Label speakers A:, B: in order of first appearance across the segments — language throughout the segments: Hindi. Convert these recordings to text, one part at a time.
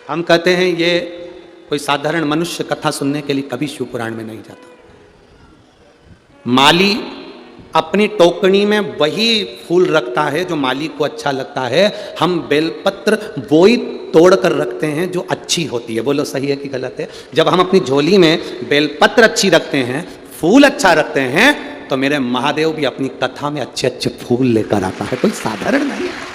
A: हम कहते हैं ये कोई साधारण मनुष्य कथा सुनने के लिए कभी शिव पुराण में नहीं जाता। माली अपनी टोकनी में वही फूल रखता है जो माली को अच्छा लगता है। हम बेलपत्र वही तोड़ कर रखते हैं जो अच्छी होती है। बोलो सही है कि गलत है? जब हम अपनी झोली में बेलपत्र अच्छी रखते हैं, फूल अच्छा रखते हैं, तो मेरे महादेव भी अपनी कथा में अच्छे अच्छे फूल लेकर आता है। कोई साधारण नहीं है।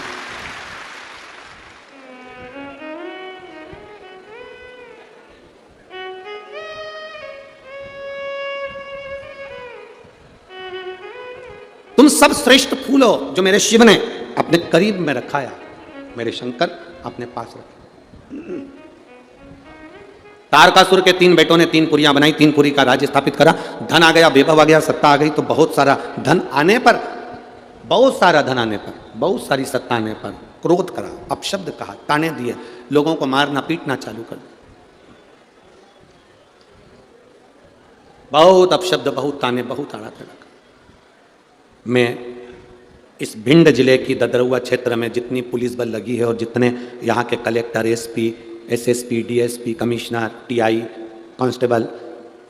A: तुम सब श्रेष्ठ फूल हो जो मेरे शिव ने अपने करीब में रखाया, मेरे शंकर अपने पास रखे। तारकासुर के 3 बेटों ने 3 पुरियां बनाई, 3 पुरी का राज्य स्थापित करा। धन आ गया, वैभव आ गया, सत्ता आ गई। तो बहुत सारा धन आने पर, बहुत सारा धन आने पर, बहुत सारी सत्ता आने पर क्रोध करा, अपशब्द कहा, ताने दिए, लोगों को मारना पीटना चालू कर दिया। बहुत अपशब्द, बहुत ताने, बहुत आड़ा तेड़ा। मैं इस भिंड जिले की ददरुआ क्षेत्र में जितनी पुलिस बल लगी है और जितने यहाँ के collector, SP, SSP, DSP, commissioner, TI, constable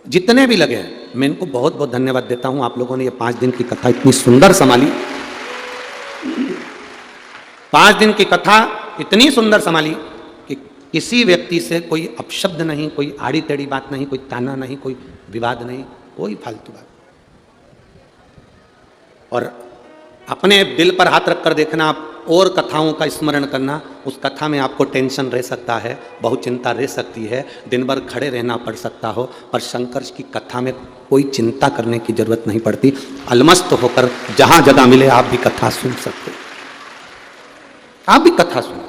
A: जितने भी लगे हैं, मैं इनको बहुत बहुत धन्यवाद देता हूँ। आप लोगों ने ये 5 दिन की कथा इतनी सुंदर संभाली। 5 दिन की कथा इतनी सुंदर संभाली कि किसी व्यक्ति से कोई अपशब्द नहीं, कोई आड़ी टेढ़ी बात नहीं, कोई ताना नहीं, कोई विवाद नहीं, कोई फालतू बात। और अपने दिल पर हाथ रखकर देखना, आप और कथाओं का स्मरण करना। उस कथा में आपको टेंशन रह सकता है, बहुत चिंता रह सकती है, दिन भर खड़े रहना पड़ सकता हो, पर शंकर की कथा में कोई चिंता करने की जरूरत नहीं पड़ती। अलमस्त होकर जहां जगह मिले आप भी कथा सुन सकते, आप भी कथा सुनो।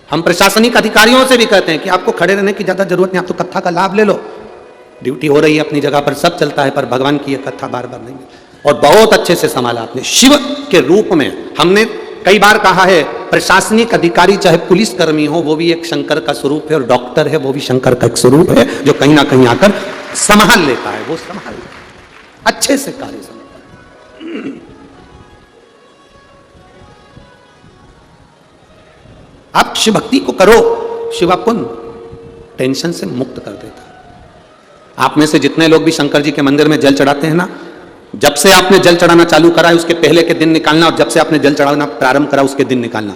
A: हम प्रशासनिक अधिकारियों से भी कहते हैं कि आपको खड़े रहने की ज्यादा जरूरत नहीं, आप तो कथा का लाभ ले लो। ड्यूटी हो रही है अपनी जगह पर, सब चलता है, पर भगवान की यह कथा बार बार नहीं। और बहुत अच्छे से संभाला आपने। शिव के रूप में हमने कई बार कहा है, प्रशासनिक अधिकारी चाहे पुलिसकर्मी हो, वो भी एक शंकर का स्वरूप है, और डॉक्टर है वो भी शंकर का एक स्वरूप है, जो कहीं ना कहीं आकर संभाल लेता है। वो संभाल लेता है, अच्छे से कार्य संभाल। आप शिव भक्ति को करो, शिव आपको टेंशन से मुक्त कर देता है। आप में से जितने लोग भी शंकर जी के मंदिर में जल चढ़ाते हैं ना, जब से आपने जल चढ़ाना चालू करा है उसके पहले के दिन निकालना, और जब से आपने जल चढ़ाना प्रारंभ करा उसके दिन निकालना।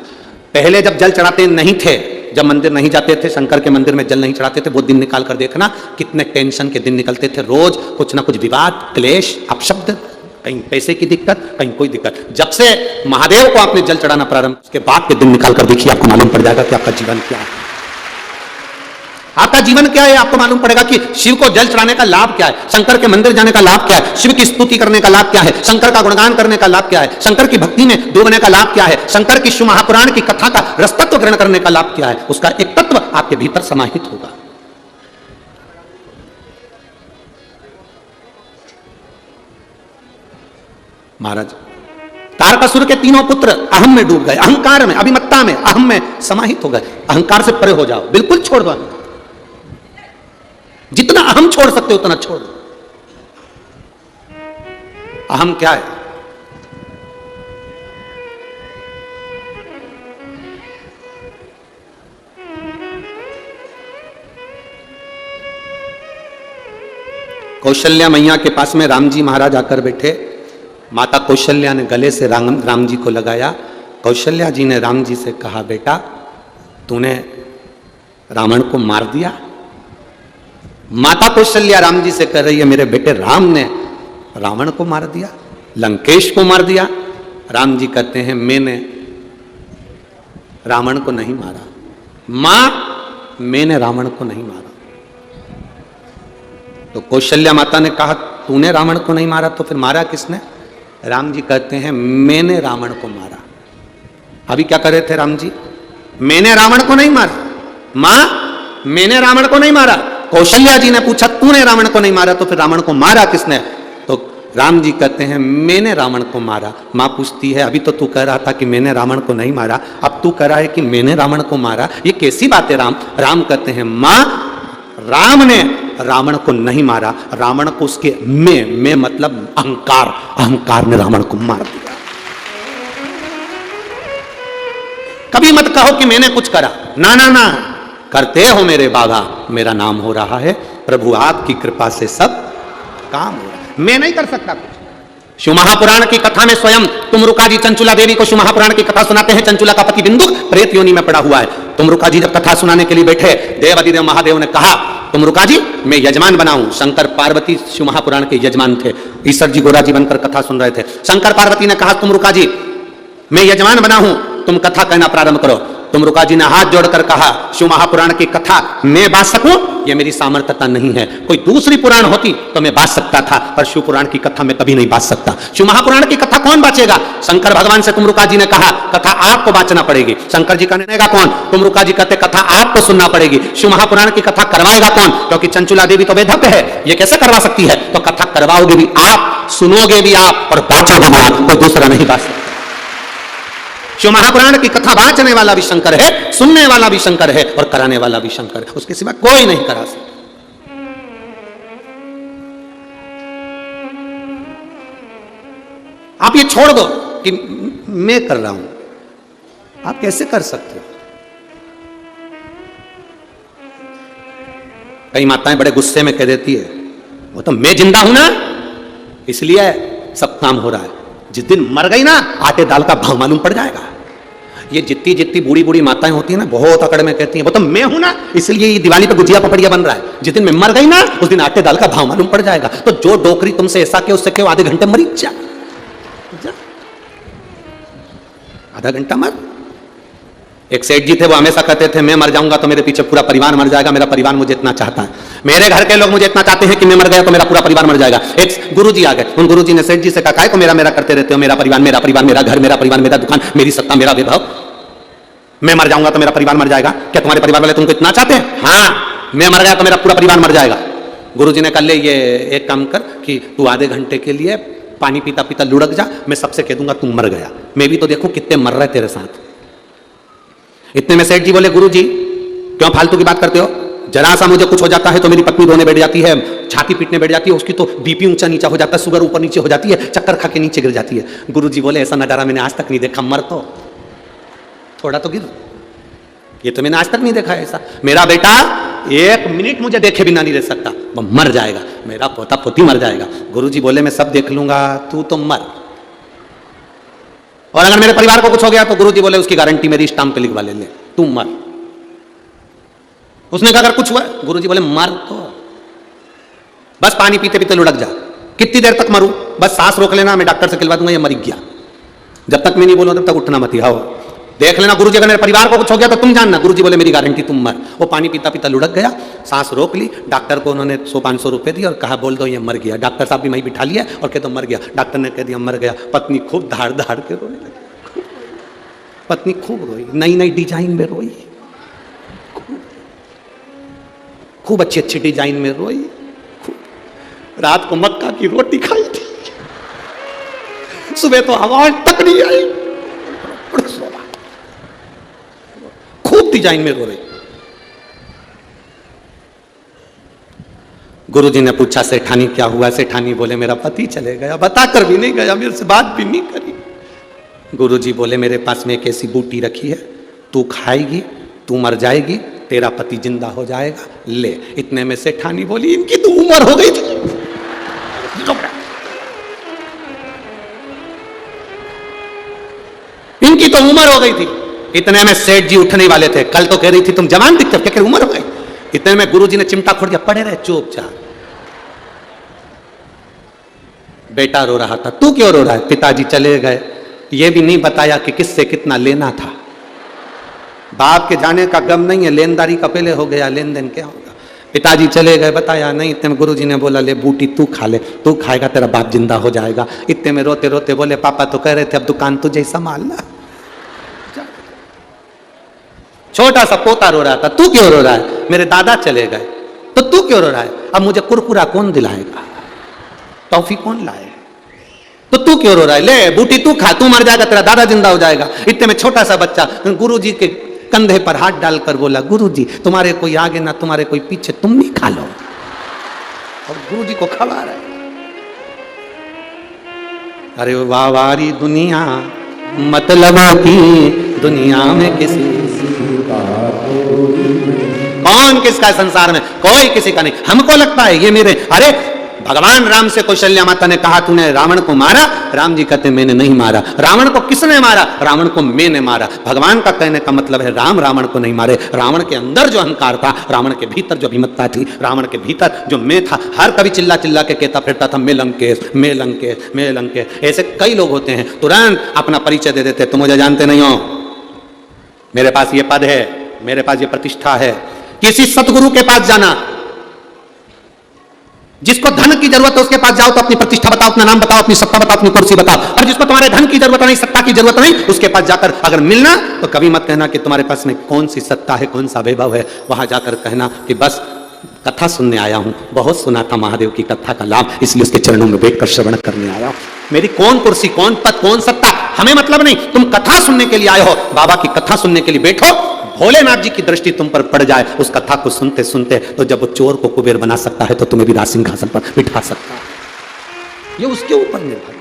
A: पहले जब जल चढ़ाते नहीं थे, जब मंदिर नहीं जाते थे, शंकर के मंदिर में जल नहीं चढ़ाते थे, वो दिन निकाल कर देखना कितने टेंशन के दिन निकलते थे। रोज कुछ ना कुछ विवाद, क्लेश, अपशब्द, कहीं पैसे की दिक्कत, कहीं कोई दिक्कत। जब से महादेव को आपने जल चढ़ाना प्रारंभ, उसके बाद के दिन निकाल कर देखिए, आपको मालूम पड़ जाएगा कि आपका जीवन क्या है, आपका जीवन क्या है। आपको मालूम पड़ेगा कि शिव को जल चढ़ाने का लाभ क्या है, शंकर के मंदिर जाने का लाभ क्या है, शिव की स्तुति करने का लाभ क्या है, शंकर का गुणगान करने का लाभ क्या है, शंकर की भक्ति में डूबने का लाभ क्या है, शंकर की शिव महापुराण की कथा का रसतत्व ग्रहण करने का लाभ क्या है। उसका एक तत्व आपके भीतर समाहित होगा। महाराज तारकासुर के 3 पुत्र अहम में डूब गए, अहंकार में, अभिमत्ता में, अहम में समाहित हो गए। अहंकार से परे हो जाओ, बिल्कुल छोड़ दो। जितना अहम छोड़ सकते हो उतना छोड़ दो। अहम क्या है? कौशल्या मैया के पास में राम जी महाराज आकर बैठे। माता कौशल्या ने गले से राम जी को लगाया। कौशल्या जी ने राम जी से कहा, बेटा तूने रावण को मार दिया। माता कौशल्या राम जी से कह रही है, मेरे बेटे राम ने रावण को मार दिया, लंकेश को मार दिया। राम जी कहते हैं, मैंने रावण को नहीं मारा। मां, मैंने रावण को नहीं मारा। तो कौशल्या माता ने कहा, तूने रावण को नहीं मारा तो फिर मारा किसने? राम जी कहते हैं, मैंने रावण को मारा। अभी क्या कर रहे थे राम जी? मैंने रावण को नहीं मारा। मां, मैंने रावण को नहीं मारा। कौशल्या जी ने पूछा, तूने रावण को नहीं मारा तो फिर रावण को मारा किसने? तो राम जी कहते हैं, मैंने रावण को मारा। मां पूछती है, अभी तो तू कह रहा था कि मैंने रावण को नहीं मारा, अब तू कह रहा है कि मैंने रावण को मारा, ये कैसी बात है राम? राम कहते हैं, मां, राम ने रावण को नहीं मारा, रावण को उसके मैं मतलब अहंकार, अहंकार ने रावण को मार दिया। कभी मत कहो कि मैंने कुछ करा, ना ना ना, करते हो मेरे बाबा, मेरा नाम हो रहा है, प्रभु आपकी कृपा से सब काम हो रहा है, मैं नहीं कर सकता कुछ। शिव महापुराण की कथा में स्वयं तुमरुका जी चंचुला देवी को शिव महापुराण की कथा सुनाते हैं। चंचुला का पति बिंदु प्रेत योनि में पड़ा हुआ है। तुमरुका जी जब कथा सुनाने के लिए बैठे, देवाधिदेव महादेव ने कहा, तुमरुका जी मैं यजमान बनाऊं। शंकर पार्वती शिव महापुराण के यजमान थे, ईश्वर जी गोरा जी बनकर कथा सुन रहे थे। शंकर पार्वती ने कहा, तुमरुका जी मैं यजमान बना हूं, तुम कथा कहना प्रारंभ करो। तुमरुका जी ने हाथ जोड़कर कहा, शिव महापुराण की कथा मैं बांट सकूं, यह मेरी सामर्थ्यता नहीं है। कोई दूसरी पुराण होती तो मैं बांट सकता था, पर शिव पुराण की कथा मैं कभी नहीं बांट सकता। शिव महापुराण की कथा कौन बांचेगा? शंकर भगवान से तुमरुका जी ने कहा, कथा आपको बांचना पड़ेगी। शंकर जी का निर्णय कौन? तुमरुका जी कहते, कथा आपको सुनना पड़ेगी। शिव महापुराण की कथा करवाएगा कौन? क्योंकि चंचुला देवी तो वेधव्य है, ये कैसे करवा सकती है? तो कथा करवाओगे भी आप, सुनोगे भी आप, और बांचोगे भी आप, कोई दूसरा नहीं बांट सकता। शिव महापुराण की कथा बांचने वाला भी शंकर है, सुनने वाला भी शंकर है, और कराने वाला भी शंकर है, उसके सिवा कोई नहीं करा सकता। आप ये छोड़ दो कि मैं कर रहा हूं, आप कैसे कर सकते हो? कई माताएं बड़े गुस्से में कह देती है, वो तो मैं जिंदा हूं ना, इसलिए सब काम हो रहा है। जिस दिन मर गई ना, आटे दाल का भाव मालूम पड़ जाएगा। ये जितनी जितनी बूढ़ी बूढ़ी माताएं होती है ना, बहुत अकड़ में कहती हैं, वो तो मैं हूं ना, इसलिए ये दिवाली पे गुजिया पपड़िया बन रहा है। जिस दिन मैं मर गई ना, उस दिन आटे दाल का भाव मालूम पड़ जाएगा। तो जो डोकरी तुमसे ऐसा के उससे क्यों आधे घंटे मरी जा, आधा घंटा मर। एक सेठ जी थे, वो हमेशा कहते थे, मैं मर जाऊंगा तो मेरे पीछे पूरा परिवार मर जाएगा, मेरा परिवार मुझे इतना चाहता है, मेरे घर के लोग मुझे इतना चाहते हैं कि मैं मर गया तो मेरा पूरा परिवार मर जाएगा। एक गुरुजी आ गए, उन गुरुजी ने सेठ जी से कहा, काय को मेरा मेरा करते रहते हो, मेरा परिवार, मेरा परिवार, मेरा घर, मेरा परिवार, मेरा दुकान, मेरी सत्ता, मेरा वैभव, मैं मर जाऊंगा तो मेरा परिवार मर जाएगा, क्या तुम्हारे परिवार वाले तुमको इतना चाहते हैं? हाँ, मैं मर गया तो मेरा पूरा परिवार मर जाएगा। गुरुजी ने कहा, ले ये एक काम कर कि तू आधे घंटे के लिए पानी पीता पीता लुढ़क जा, मैं सबसे कह दूंगा तुम मर गया, मैं भी तो देखूं कितने मर रहे तेरे साथ। इतने में सेठ जी बोले, गुरुजी क्यों फालतू की बात करते हो, जरा सा मुझे कुछ हो जाता है तो मेरी पत्नी रोने बैठ जाती है, छाती पीटने बैठ जाती है, उसकी तो बीपी ऊंचा नीचा हो जाता है, शुगर ऊपर नीचे हो जाती है, चक्कर खा के नीचे गिर जाती है। गुरुजी बोले, ऐसा नजारा मैंने आज तक नहीं देखा, मर तो थोड़ा तो गिर, ये तो मैंने आज तक नहीं देखा ऐसा। मेरा बेटा एक मिनट मुझे देखे बिना नहीं रह सकता, वो मर जाएगा, मेरा पोता पोती मर जाएगा। गुरुजी बोले, मैं सब देख लूंगा, तू तो मर, और अगर मेरे परिवार को कुछ हो गया तो गुरुजी बोले, उसकी गारंटी मेरी स्टाम्प पे लिखवा ले, तू मर। उसने कहा, अगर कुछ हुआ? गुरुजी बोले, मर तो बस पानी पीते पीते लुढ़क जा। कितनी देर तक मरूं? बस सांस रोक लेना, मैं डॉक्टर से खिलवा दूंगा, ये मर गया। जब तक मैं नहीं बोलूं तब तक उठना मत, आओ देख लेना गुरुजी, अगर मेरे परिवार को कुछ हो गया तो तुम जानना। गुरुजी बोले, मेरी गारंटी, तुम मर। वो पानी पीता पीता लुढ़क गया, सांस रोक ली, डॉक्टर को उन्होंने 100-500 रुपए दिए और कहा, बोल दो ये मर गया। डॉक्टर साहब भी वहीं बिठा लिया और कह दो मर गया। डॉक्टर ने कह दिया मर गया। पत्नी खूब धाड़ धाड़ के रोने लगी, पत्नी खूब रोई, नई नई डिजाइन में रोई, खूब अच्छी अच्छी डिजाइन में रोई। रात को मक्का की रोटी खाई थी, सुबह तो आवाज तक नहीं आई, खूब डिजाइन में रो रही। गुरुजी ने पूछा, सेठानी क्या हुआ? सेठानी बोले, मेरा पति चले गया, बताकर भी नहीं गया, मेरे से बात भी नहीं करी। गुरुजी बोले, मेरे पास में एक ऐसी बूटी रखी है, तू खाएगी, तू मर जाएगी, तेरा पति जिंदा हो जाएगा, ले। इतने में सेठानी बोली, इनकी तो उम्र हो गई थी, इनकी तो उम्र हो गई थी। इतने में सेठ जी उठने वाले थे, कल तो कह रही थी तुम जवान दिखते हो, क्या उम्र हो गई। इतने में गुरुजी ने चिमटा खोल दिया, पड़े रहे चुपचाप। बेटा रो रहा था, तू क्यों रो रहा है? पिताजी चले गए, ये भी नहीं बताया कि किससे कितना लेना था। बाप के जाने का गम नहीं है, लेनदारी का पहले हो गया, लेन देन क्या होगा। पिताजी चले गए, बताया नहीं। इतने में गुरुजी ने बोला, ले बूटी तू खा ले, तू खाएगा तेरा बाप जिंदा हो जाएगा। इतने में रोते रोते बोले, पापा तो कह रहे थे अब दुकान तुझे संभालना। छोटा सा पोता रो रहा था, तू क्यों रो रहा है? मेरे दादा चले गए, तो तू क्यों रो रहा है? अब मुझे कुरकुरा कौन दिलाएगा, टॉफी कौन लाएगा, तो तू क्यों रो रहा है? ले बूटी तू खा, तू मर जाएगा, तेरा दादा जिंदा हो जाएगा। इतने में छोटा सा बच्चा गुरुजी के कंधे पर हाथ डालकर बोला, गुरुजी तुम्हारे कोई आगे ना तुम्हारे कोई पीछे, तुम भी खा लो। और गुरुजी को खवा रहा है। अरे वाह वारी दुनिया, मतलब की दुनिया में किसी कौन किसका है संसार में? कोई किसी का नहीं। हमको लगता है ये मेरे, अरे भगवान राम से कौशल्या माता ने कहा तूने रावण को मारा, राम जी कहते मैंने नहीं मारा। रावण को किसने मारा? रावण को मैंने मारा। भगवान का कहने का मतलब है राम रावण को नहीं मारे। रावण के अंदर जो अहंकार था, रावण के भीतर जो अभिमत्ता थी, रावण के भीतर जो मैं था, हर कभी चिल्ला चिल्ला के कहता फिरता था मैं लंकेश, मैं लंकेश, मैं लंकेश। ऐसे कई लोग होते हैं तुरंत अपना परिचय दे देते, तुम मुझे जानते नहीं हो, मेरे पास ये पद है, मेरे पास ये प्रतिष्ठा है। किसी सतगुरु के पास जाना, जिसको धन की जरूरत है उसके पास जाओ तो अपनी प्रतिष्ठा बताओ, अपना नाम बताओ, अपनी सत्ता बताओ, अपनी कुर्सी बताओ। और जिसको तुम्हारे धन की जरूरत नहीं, सत्ता की जरूरत नहीं, उसके पास जाकर अगर मिलना तो कभी मत कहना कि तुम्हारे पास में कौन सी सत्ता है, कौन सा वैभव है। वहां जाकर कहना कि बस कथा सुनने आया हूं, बहुत सुना था महादेव की कथा का लाभ, इसलिए उसके चरणों में बैठकर श्रवण करने आया हूं। मेरी कौन कुर्सी, कौन पद, कौन सत्ता, हमें मतलब नहीं। तुम कथा सुनने के लिए आए हो, बाबा की कथा सुनने के लिए बैठो। भोलेनाथ जी की दृष्टि तुम पर पड़ जाए उस कथा को सुनते सुनते, तो जब वो चोर को कुबेर बना सकता है तो तुम्हें भी राज सिंहासन पर बिठा सकता है। ये उसके ऊपर निर्भर है।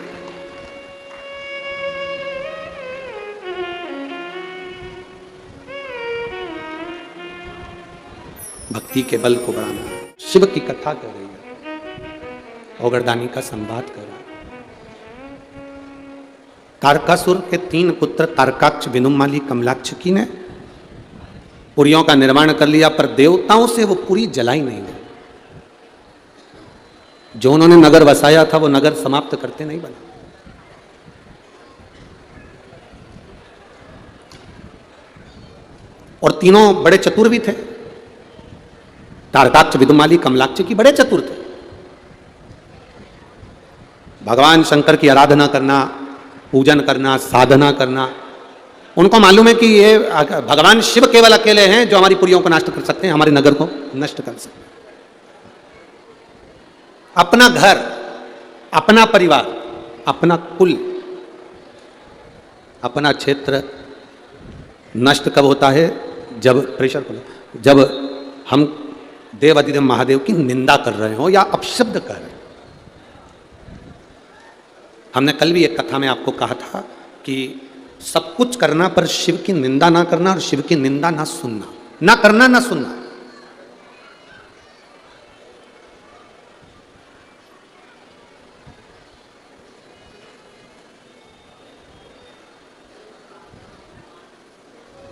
A: भक्ति के बल को बढ़ाना। शिव की कथा कर रही है, ओगरदानी का संवाद कर रहा है। तारकासुर के 3 पुत्र तारकाक्ष, विनुमाली, कमलाक्षकी ने पुरियों का निर्माण कर लिया, पर देवताओं से वो पुरी जलाई नहीं गई। जो उन्होंने नगर बसाया था वो नगर समाप्त करते नहीं बना। और तीनों बड़े चतुर भी थे। तारकाक्ष, विदुमाली, कमलाक्षकी बड़े चतुर थे। भगवान शंकर की आराधना करना, पूजन करना, साधना करना। उनको मालूम है कि ये भगवान शिव केवल अकेले हैं जो हमारी पुरियों को नष्ट कर सकते हैं, हमारे नगर को नष्ट कर सकते हैं। अपना घर, अपना परिवार, अपना कुल, अपना क्षेत्र नष्ट कब होता है? जब प्रेशर को, जब हम देवाधिदेव महादेव की निंदा कर रहे हो या अपशब्द कर रहे हो। हमने कल भी एक कथा में आपको कहा था कि सब कुछ करना पर शिव की निंदा ना करना, और शिव की निंदा ना सुनना, ना करना ना सुनना।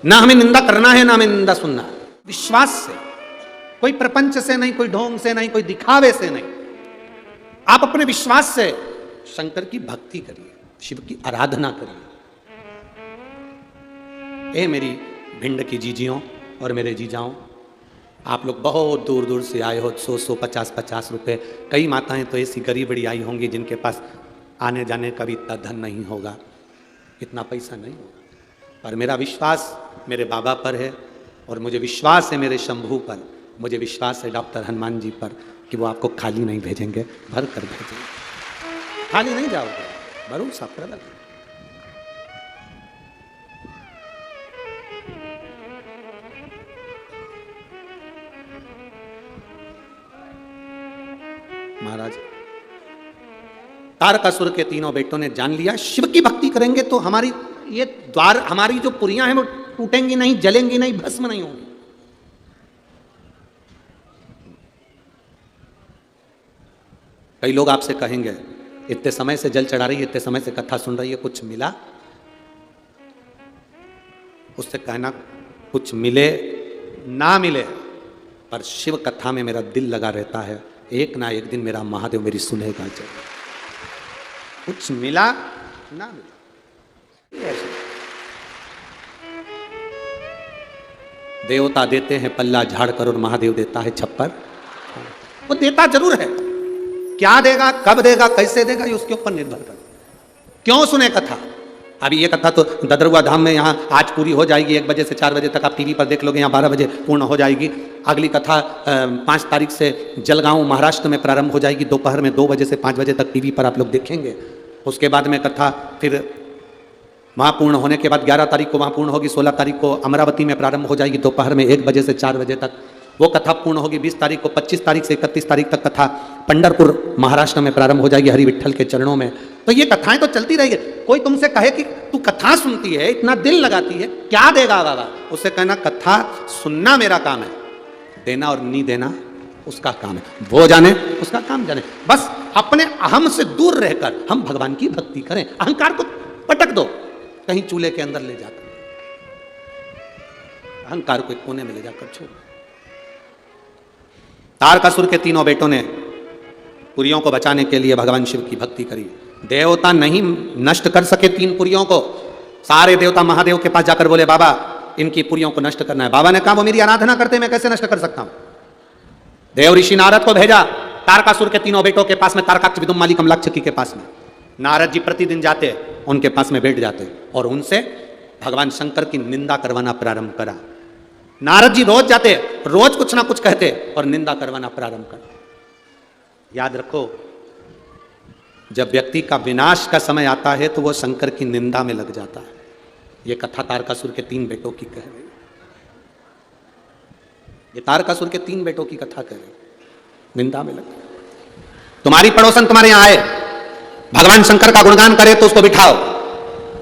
A: ना हमें निंदा करना है, ना हमें निंदा सुनना है। विश्वास से, कोई प्रपंच से नहीं, कोई ढोंग से नहीं, कोई दिखावे से नहीं। आप अपने विश्वास से शंकर की भक्ति करिए, शिव की आराधना करिए। ए मेरी भिंड की जीजियों और मेरे जीजाओं, आप लोग बहुत दूर दूर से आए हो, 100 50 रुपए। कई माताएं तो ऐसी गरीब बड़ी आई होंगी जिनके पास आने जाने का भी इतना धन नहीं होगा, इतना पैसा नहीं होगा। पर मेरा विश्वास मेरे बाबा पर है, और मुझे विश्वास है मेरे शंभू पर, मुझे विश्वास है डॉक्टर हनुमान जी पर कि वो आपको खाली नहीं भेजेंगे, भर कर भेजेंगे। खाली नहीं जाओगे, भरोसा प्रबल। महाराज तारकासुर के तीनों बेटों ने जान लिया शिव की भक्ति करेंगे तो हमारी ये द्वार, हमारी जो पुरियां हैं वो टूटेंगी नहीं, जलेंगी नहीं, भस्म नहीं होंगी। कई लोग आपसे कहेंगे इतने समय से जल चढ़ा रही है, इतने समय से कथा सुन रही है, कुछ मिला? उससे कहना कुछ मिले ना मिले, पर शिव कथा में मेरा दिल लगा रहता है। एक ना एक दिन मेरा महादेव मेरी सुनेगा जरूर। कुछ मिला ना मिला, देवता देते हैं पल्ला झाड़ कर और महादेव देता है छप्पर। वो देता जरूर है, क्या देगा, कब देगा, कैसे देगा, ये उसके ऊपर निर्भर करता। क्यों सुने कथा? अभी ये कथा तो ददरुआ धाम में यहाँ आज पूरी हो जाएगी, 1 बजे से 4 बजे तक आप टीवी पर देख लोगे, यहाँ 12 बजे पूर्ण हो जाएगी। अगली कथा 5 तारीख से जलगांव महाराष्ट्र में प्रारंभ हो जाएगी, दोपहर में 2 बजे से 5 बजे तक टीवी पर आप लोग देखेंगे। उसके बाद में कथा फिर वहाँ पूर्ण होने के बाद 11 तारीख को वहाँ पूर्ण होगी, 16 तारीख को अमरावती में प्रारंभ हो जाएगी, दोपहर में 1 बजे से 4 बजे तक वो कथा पूर्ण होगी। 20 तारीख को, 25 तारीख से 31 तारीख तक कथा पंढरपुर महाराष्ट्र में प्रारंभ हो जाएगी, हरि विठ्ठल के चरणों में। तो ये कथाएं तो चलती रहेगी। कोई तुमसे कहे कि तू कथा सुनती है, इतना दिल लगाती है, क्या देगा बाबा? उससे कहना कथा सुनना मेरा काम है, देना और नहीं देना उसका काम है, वो जाने, उसका काम जाने। बस अपने अहम से दूर रहकर हम भगवान की भक्ति करें। अहंकार को पटक दो, कहीं चूल्हे के अंदर ले जाकर, अहंकार को एक कोने में ले जाकर छोड़। तारकासुर के तीनों बेटों ने पुरियों को बचाने के लिए भगवान शिव की भक्ति करी। देवता नहीं नष्ट कर सके तीन पुरियों को। सारे देवता महादेव के पास जाकर बोले, बाबा इनकी पुरियों को नष्ट करना है। बाबा ने कहा, वो मेरी आराधना करते, मैं कैसे नष्ट कर सकता हूं। देव ऋषि नारद को भेजा तारकासुर के तीनों बेटों के पास में, तारकाक्ष, विदुम्माली, कमलाक्षकी के पास में। नारद जी प्रतिदिन जाते, उनके पास में बैठ जाते और उनसे भगवान शंकर की निंदा करवाना प्रारंभ करा। नारद जी रोज जाते, रोज कुछ ना कुछ कहते और निंदा करवाना प्रारंभ कर। याद रखो, जब व्यक्ति का विनाश का समय आता है तो वो शंकर की निंदा में लग जाता है। ये कथा तारकासुर के तीन बेटों की कह रही, ये तारकासुर के तीन बेटों की कथा कह रही, निंदा में लग गया। तुम्हारी पड़ोसन तुम्हारे यहां आए, भगवान शंकर का गुणगान करे तो उसको बिठाओ।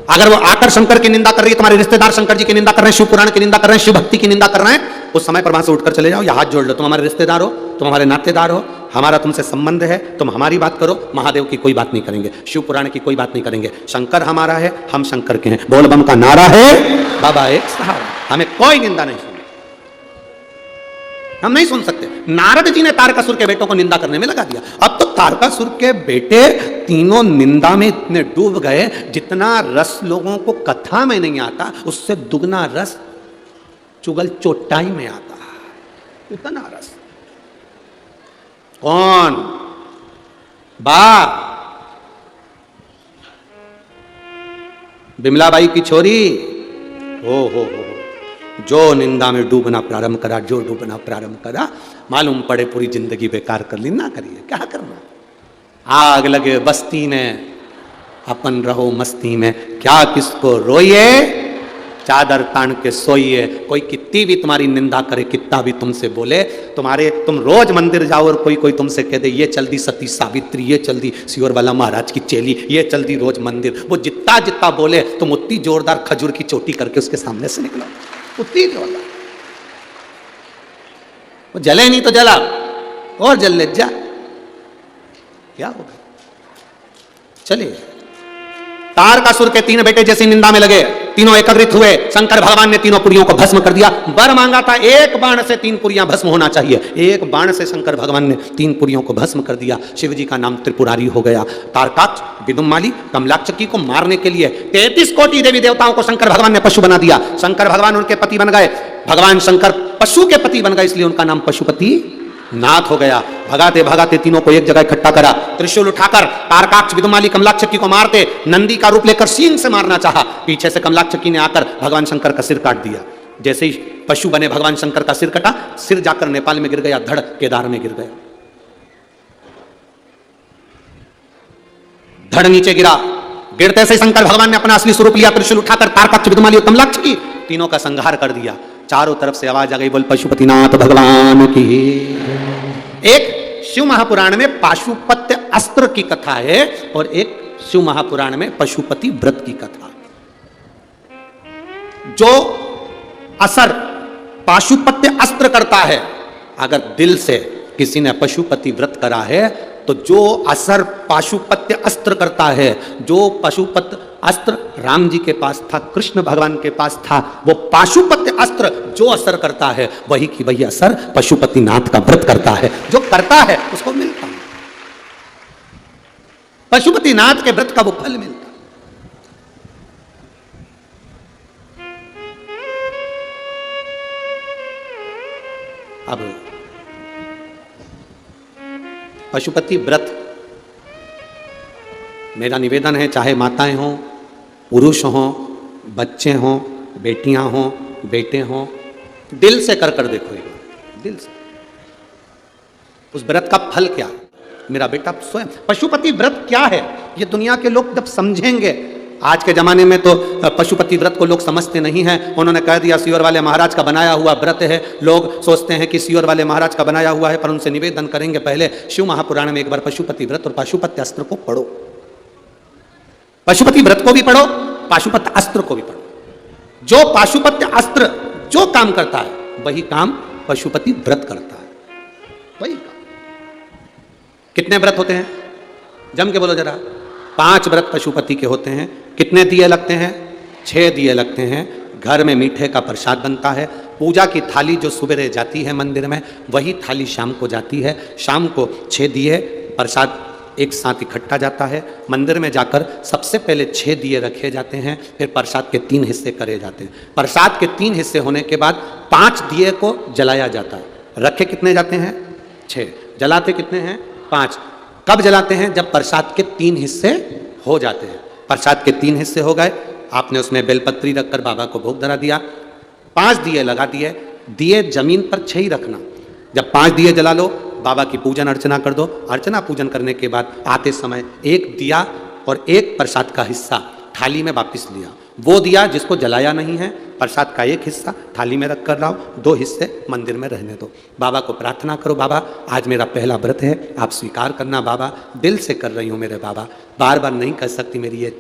A: अगर वो आकर शंकर की निंदा कर रही है, तुम्हारे रिश्तेदार शंकर जी की निंदा कर रहे हैं, शिव पुराण की निंदा कर रहे हैं, शिव भक्ति की निंदा कर रहे हैं, उस समय पर वहां से उठकर चले जाओ या हाथ जोड़ लो। तुम हमारे रिश्तेदार हो, तुम हमारे नातेदार हो, हमारा तुमसे संबंध है, तुम हमारी बात करो, महादेव की कोई बात नहीं करेंगे, शिव पुराण की कोई बात नहीं करेंगे। शंकर हमारा है, हम शंकर के हैं, बोल बम का नारा है, बाबा एक सहारा। हमें कोई निंदा नहीं सुनी, हम नहीं सुन सकते। नारद जी ने तारकासुर के बेटों को निंदा करने में लगा दिया। अब तो तारकासुर के बेटे तीनों निंदा में इतने डूब गए, जितना रस लोगों को कथा में नहीं आता, उससे दुगना रस चुगल चोटाई में आता है। इतना रस। कौन? बा बिमलाबाई की छोरी। हो जो निंदा में डूबना प्रारंभ करा, जो डूबना प्रारंभ करा, मालूम पड़े पूरी जिंदगी बेकार कर ली। ना करिए, क्या करना। आग लगे बस्ती में, अपन रहो मस्ती में, क्या किसको रोइए, चादर तान के सोइए। कोई कितनी भी तुम्हारी निंदा करे, कितना भी तुमसे बोले, तुम रोज मंदिर जाओ और कोई तुमसे कह दे, ये चल दी सती सावित्री, ये चल दी सियोर वाला महाराज की चेली, ये चल दी रोज मंदिर, वो जितना जितना बोले तुम उतनी जोरदार खजूर की चोटी करके उसके सामने से निकलो, उतनी जोरदार। वो जले नहीं तो जला और जल ले जा, क्या होगा। चलिए, तारकासुर के तीन बेटे जैसी निंदा में लगे, तीनों एकत्रित हुए, शंकर भगवान ने तीनों पुरियों को भस्म कर दिया। वर मांगा था, एक बाण से तीन पुरियां भस्म होना चाहिए, एक बाण से शंकर भगवान ने तीन पुरियों को भस्म कर दिया। शिव जी का नाम त्रिपुरारी हो गया। तारकाक्ष, विदुम्माली, कमलाक्षकी को मारने के लिए 33 कोटि देवी देवताओं को शंकर भगवान ने पशु बना दिया। शंकर भगवान उनके पति बन गए। भगवान शंकर पशु के पति बन गए, इसलिए उनका नाम पशुपति नाथ हो गया। भगाते भगाते तीनों को एक जगह इकट्ठा करा, त्रिशूल उठाकर तारकाक्ष, विदुम्माली, कमलाक्षकी को मारते, नंदी का रूप लेकर सींग से मारना चाहा। पीछे से कमलाक्षकी ने आकर भगवान शंकर का सिर काट दिया। जैसे ही पशु बने भगवान शंकर का सिर कटा, सिर जाकर नेपाल में गिर गया, धड़ केदार में गिर गया। धड़ नीचे गिरा, गिरते से शंकर भगवान ने अपना असली स्वरूप लिया, त्रिशूल उठाकर तारकाक्ष, विदुम्माली और कमलाक्षकी तीनों का संहार कर दिया। चारों तरफ से आवाज आ गई, बोल पशुपतिनाथ भगवान की। एक शिव महापुराण में पाशुपत्य अस्त्र की कथा है और एक शिव महापुराण में पशुपति व्रत की कथा। जो असर पाशुपत्य अस्त्र करता है, अगर दिल से किसी ने पशुपति व्रत करा है, तो जो असर पाशुपत्य अस्त्र करता है, जो पशुपत्य अस्त्र राम जी के पास था, कृष्ण भगवान के पास था, वो पाशुपत्य अस्त्र जो असर करता है, वही की वही असर पशुपतिनाथ का व्रत करता है। जो करता है उसको मिलता है, पशुपतिनाथ के व्रत का वो फल मिलता है। अब पशुपति व्रत, मेरा निवेदन है, चाहे माताएं हों, पुरुष हों, बच्चे हों, बेटियां हों, बेटे हों, दिल से कर देखो, दिल से। उस व्रत का फल क्या है? मेरा बेटा स्वयं। पशुपति व्रत क्या है, ये दुनिया के लोग जब समझेंगे। आज के जमाने में तो पशुपति व्रत को लोग समझते नहीं हैं। उन्होंने कह दिया सियोर वाले महाराज का बनाया हुआ व्रत है। लोग सोचते हैं कि सियोर वाले महाराज का बनाया हुआ है, पर उनसे निवेदन करेंगे, पहले शिव महापुराण में एक बार पशुपति व्रत और पाशुपत्य अस्त्र को पढ़ो। पशुपति व्रत को भी पढ़ो, पाशुपत्य अस्त्र को भी पढ़ो। जो पाशुपत्य अस्त्र जो काम करता है, वही काम पशुपति व्रत करता है। वही कितने व्रत होते हैं? जम के बोलो जरा। 5 व्रत पशुपति के होते हैं। कितने दिए लगते हैं? 6 दिए लगते हैं। घर में मीठे का प्रसाद बनता है। पूजा की थाली जो सुबह जाती है मंदिर में, वही थाली शाम को जाती है। शाम को 6 दिए प्रसाद एक साथ इकट्ठा जाता है। मंदिर में जाकर सबसे पहले 6 दिए रखे जाते हैं, फिर प्रसाद के 3 हिस्से करे जाते हैं। प्रसाद के 3 हिस्से होने के बाद 5 दिए को जलाया जाता है। रखे कितने जाते हैं? 6। जलाते कितने हैं? 5। कब जलाते हैं? जब प्रसाद के 3 हिस्से हो जाते हैं। प्रसाद के 3 हिस्से हो गए, आपने उसमें बेलपत्री रखकर बाबा को भोग धरा दिया, 5 दिए लगा दिए। दिए जमीन पर 6 ही रखना। जब 5 दिए जला लो, बाबा की पूजन अर्चना कर दो। अर्चना पूजन करने के बाद आते समय 1 दिया और 1 प्रसाद का हिस्सा थाली में वापस लिया। वो दिया जिसको जलाया नहीं है, प्रसाद का 1 हिस्सा थाली में रख कर लाओ, 2 हिस्से मंदिर में रहने दो। बाबा को प्रार्थना करो, बाबा आज मेरा पहला व्रत है, आप स्वीकार करना बाबा, दिल से कर रही हूँ मेरे बाबा, बार बार नहीं कर सकती, मेरी ये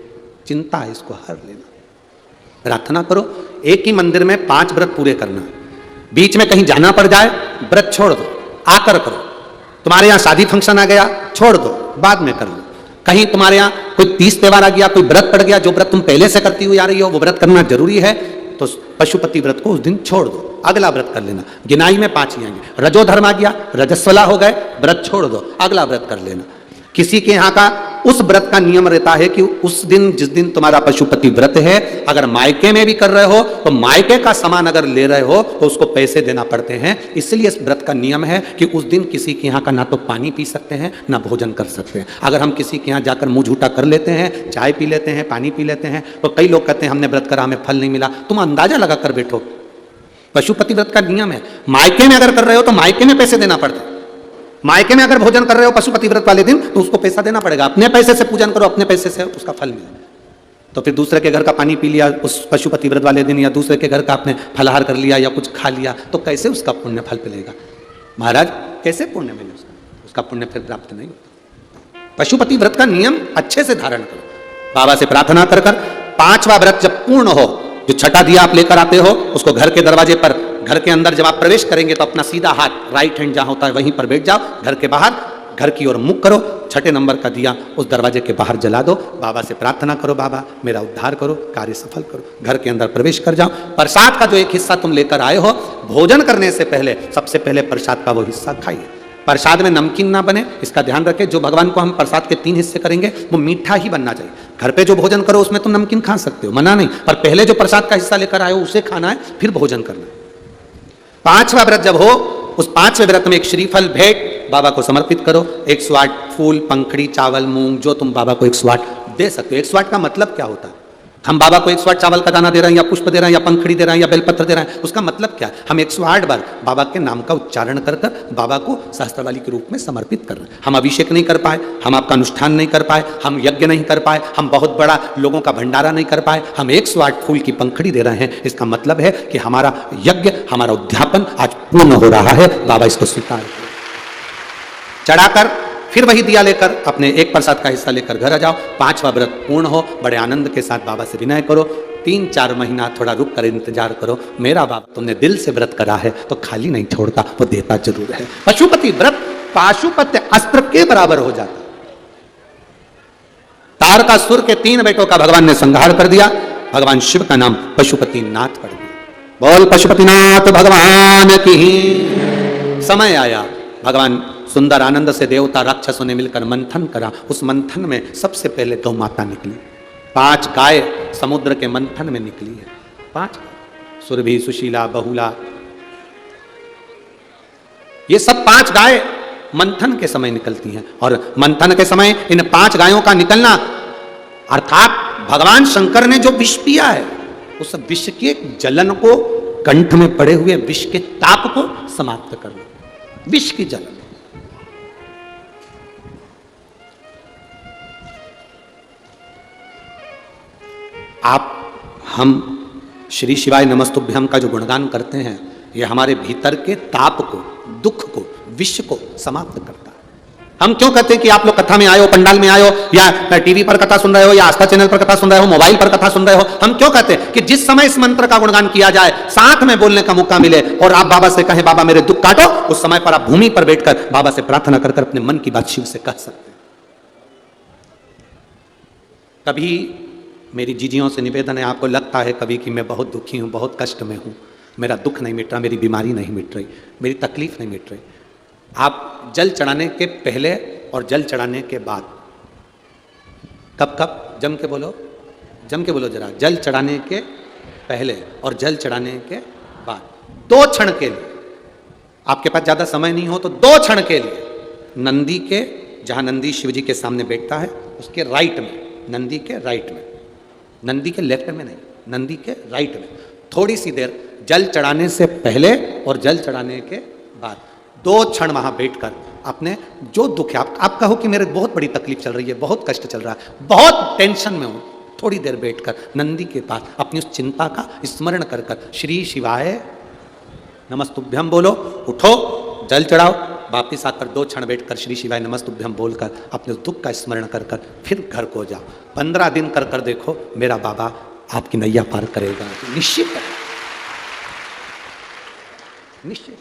A: चिंता है, इसको हर लेना। प्रार्थना करो। एक ही मंदिर में 5 व्रत पूरे करना। बीच में कहीं जाना पड़ जाए, व्रत छोड़ दो, आकर करो। तुम्हारे यहाँ शादी फंक्शन आ गया, छोड़ दो, बाद में कर लो। कहीं तुम्हारे यहाँ कोई 30 त्योहार आ गया, कोई व्रत पड़ गया, जो व्रत तुम पहले से करती हुई आ रही हो, वो व्रत करना जरूरी है, तो पशुपति व्रत को उस दिन छोड़ दो, अगला व्रत कर लेना। गिनाई में 5 ही आएंगे। रजोधर्म आ गया, रजस्वला हो गए, व्रत छोड़ दो, अगला व्रत कर लेना। किसी के यहाँ का उस व्रत का नियम रहता है कि उस दिन, जिस दिन तुम्हारा पशुपति व्रत है, अगर मायके में भी कर रहे हो तो मायके का सामान अगर ले रहे हो तो उसको पैसे देना पड़ते हैं। इसलिए इस व्रत का नियम है कि उस दिन किसी के यहाँ का ना तो पानी पी सकते हैं ना भोजन कर सकते हैं। अगर हम किसी के यहाँ जाकर मुंह झूठा कर लेते हैं, चाय पी लेते हैं, पानी पी लेते हैं, तो कई लोग कहते हैं हमने व्रत करा, हमें फल नहीं मिला। तुम अंदाजा लगा कर बैठो, पशुपति व्रत का नियम है। मायके में अगर कर रहे हो तो मायके में पैसे देना पड़ता है। मायके में अगर भोजन कर रहे हो पशुपति व्रत वाले दिन, तो उसको पैसा देना पड़ेगा। अपने पैसे से पूजन करो, अपने पैसे से उसका फल मिले। तो फिर दूसरे के घर का पानी पी लिया उस पशुपति व्रत वाले दिन, या दूसरे के घर का आपने फलाहार कर लिया या कुछ खा लिया, तो कैसे उसका पुण्य फल मिलेगा? महाराज कैसे पुण्य मिले? उसका पुण्य फिर प्राप्त नहीं होता। पशुपति व्रत का नियम अच्छे से धारण करो, बाबा से प्रार्थना कर कर। 5वां व्रत जब पूर्ण हो, जो छठा दिया आप लेकर आते हो, उसको घर के दरवाजे पर, घर के अंदर जब आप प्रवेश करेंगे तो अपना सीधा हाथ राइट हैंड जहां होता है वहीं पर बैठ जाओ। घर के बाहर घर की ओर मुख करो, 6ठे नंबर का दिया उस दरवाजे के बाहर जला दो। बाबा से प्रार्थना करो, बाबा मेरा उद्धार करो, कार्य सफल करो। घर के अंदर प्रवेश कर जाओ। प्रसाद का जो एक हिस्सा तुम लेकर आए हो, भोजन करने से पहले सबसे पहले प्रसाद का वो हिस्सा खाइए। प्रसाद में नमकीन ना बने, इसका ध्यान रखें। जो भगवान को हम प्रसाद के 3 हिस्से करेंगे वो मीठा ही बनना चाहिए। घर पे जो भोजन करो उसमें तुम नमकीन खा सकते हो, मना नहीं, पर पहले जो प्रसाद का हिस्सा लेकर आए हो उसे खाना है, फिर भोजन करना है। 5वां व्रत जब हो, उस 5वें व्रत में एक श्रीफल भेंट बाबा को समर्पित करो। 108 फूल, पंखड़ी, चावल, मूंग, जो तुम बाबा को 108 दे सकते हो। 108 का मतलब क्या होता है? हम बाबा को 108 चावल का दाना दे रहे हैं, या पुष्प दे रहे हैं, या पंखड़ी दे रहे हैं, या बेलपत्र दे रहे हैं, उसका मतलब क्या है? हम 108 बार बाबा के नाम का उच्चारण कर कर बाबा को सहस्त्रवाली के रूप में समर्पित कर रहे हैं। हम अभिषेक नहीं कर पाए, हम आपका अनुष्ठान नहीं कर पाए, हम यज्ञ नहीं कर पाए, हम बहुत बड़ा लोगों का भंडारा नहीं कर पाए, हम 108 फूल की पंखड़ी दे रहे हैं। इसका मतलब है कि हमारा यज्ञ, हमारा उद्यापन आज पूर्ण हो रहा है। बाबा इसको स्वीकार करें। चढ़ाकर फिर वही दिया लेकर अपने एक प्रसाद का हिस्सा लेकर घर आ जाओ। 5वां व्रत पूर्ण हो, बड़े आनंद के साथ बाबा से विनय करो। 3-4 महीना थोड़ा रुक कर इंतजार करो। मेरा बाबा तुमने दिल से व्रत करा है तो खाली नहीं छोड़ता, वो देता जरूर है। पशुपति व्रत पाशुपत्य अस्त्र के बराबर हो जाता। तारकासुर के 3 बेटों का भगवान ने संहार कर दिया। भगवान शिव का नाम पशुपति नाथ पड़ गया। बोल पशुपतिनाथ भगवान की। समय आया, भगवान सुंदर आनंद से देवता राक्षसों ने मिलकर मंथन करा। उस मंथन में सबसे पहले गौ माता निकली। 5 गाय समुद्र के मंथन में निकली है। 5 सुरभि, सुशीला, बहुला, ये सब 5 गाय मंथन के समय निकलती हैं। और मंथन के समय इन 5 गायों का निकलना अर्थात भगवान शंकर ने जो विष पिया है, उस विष के जलन को, कंठ में पड़े हुए विष के ताप को समाप्त करना। विष की जलन। हम श्री शिवाय नमस्तुभ्यम का जो गुणगान करते हैं, ये हमारे भीतर के ताप को, दुख को, विष को समाप्त करता है। हम क्यों कहते हैं कि आप लोग कथा में आए हो, पंडाल में आए हो, या टीवी पर कथा सुन रहे हो, या आस्था चैनल पर कथा सुन रहे हो, मोबाइल पर कथा सुन रहे हो? हम क्यों कहते हैं कि जिस समय इस मंत्र का गुणगान किया जाए, साथ में बोलने का मौका मिले और आप बाबा से कहें बाबा मेरे दुख काटो, उस समय पर आप भूमि पर बैठकर बाबा से प्रार्थना कर अपने मन की बात शिव से कह सकते हैं। कभी मेरी जीजियों से निवेदन है, आपको लगता है कभी कि मैं बहुत दुखी हूं, बहुत कष्ट में हूं, मेरा दुख नहीं मिट रहा, मेरी बीमारी नहीं मिट रही, मेरी तकलीफ नहीं मिट रही, आप जल चढ़ाने के पहले और जल चढ़ाने के बाद, कब कब, जम के बोलो जरा, जल चढ़ाने के पहले और जल चढ़ाने के बाद 2 क्षण के लिए, आपके पास ज्यादा समय नहीं हो तो 2 क्षण के लिए नंदी के, जहां नंदी शिव जी के सामने बैठता है उसके राइट में, नंदी के राइट में, नंदी के लेफ्ट में नहीं, नंदी के राइट में थोड़ी सी देर जल चढ़ाने से पहले और जल चढ़ाने के बाद 2 क्षण वहां बैठकर अपने जो दुख है, आप कहो कि मेरे बहुत बड़ी तकलीफ चल रही है, बहुत कष्ट चल रहा है, बहुत टेंशन में हूं, थोड़ी देर बैठकर नंदी के पास अपनी उस चिंता का स्मरण कर कर श्री शिवाय नमस्तुभ्यम बोलो, उठो, जल चढ़ाओ, वापिस आकर 2 क्षण बैठकर श्री शिवाय नमस्तुभ्यम बोलकर अपने दुख का स्मरण कर कर फिर घर को जाओ। 15 दिन कर कर देखो, मेरा बाबा आपकी नैया पार करेगा, निश्चित है, निश्चित।